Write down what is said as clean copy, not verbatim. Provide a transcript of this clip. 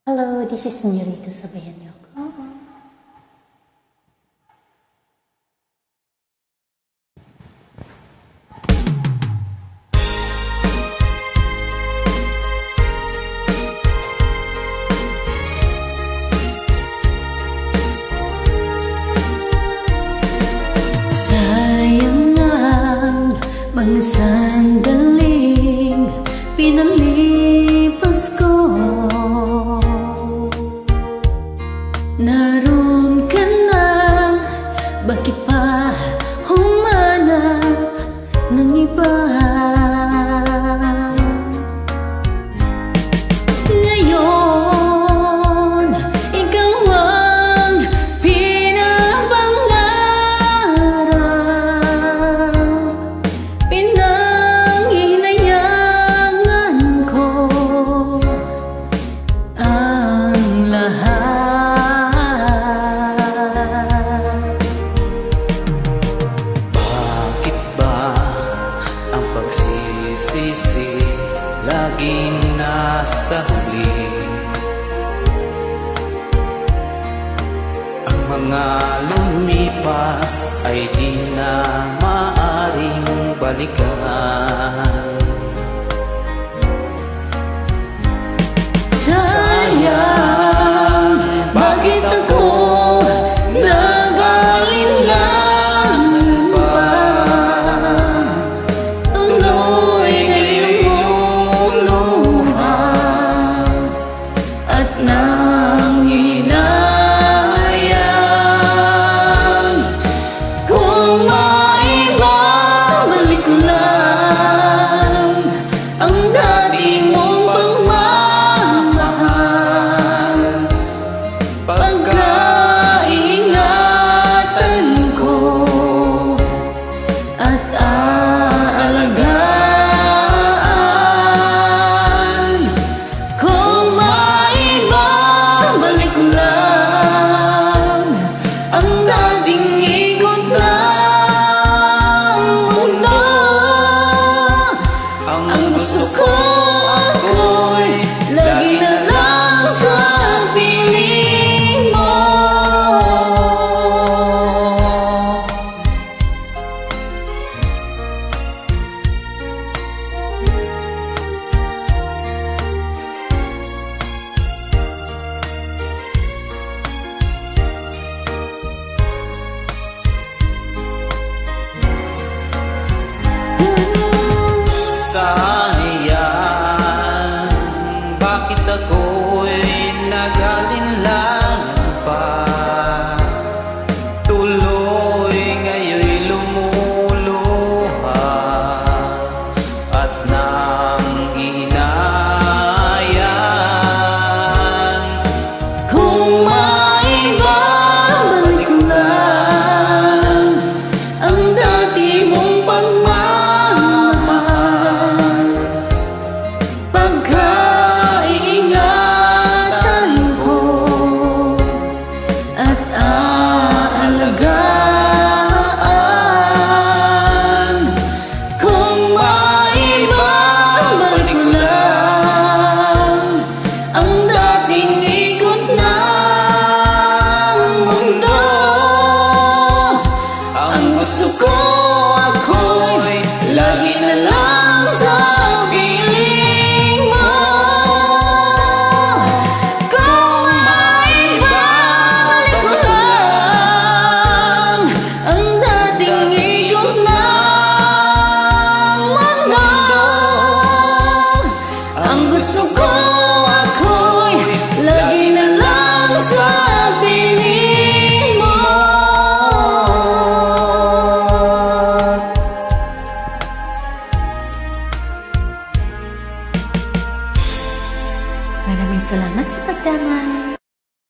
Hello, this is Nurita. Sabayan niyo ako. Sayang ang mga sandaling pinalipas ko. Naroon ka na, bakit pa humanap ng iba? Ngayon, ikaw ang pinapangarap, pinanghinayangan ko ang lahat. Pagsisisi laging nasa huli. Ang mga lumipas ay di na maaring balikan. Sayang, bakit ako nag-alinlangan pa? Tuloy ngayong lumuluha at nanghinayang. Kung maibabalik ko lang ang dati mong pagmamahal, pagkaingatan ko at aalagaan. Kung maibabalik ko lang ang dating ikot ng mundo, ang gusto ko ako'y lagi na lang sa piling mo. Sayang, bakit ako'y nag-alinlangan pa? Tuloy ngayon'y lumuluha at nanghinayang. Kung maibabalik ko lang ang dati mong pagmamahal, pagkaiingatan ko at aalagaan. Kung maibabalik ko lang ang dating ikot ng mundo, ang gusto ko ako'y lagi na lang sa piling mo. Kung maibabalik ko lang ang dating ikot ng mundo, ang gusto ko ako'y lagi na lang sa piling mo. Maraming salamat sa pagdamay.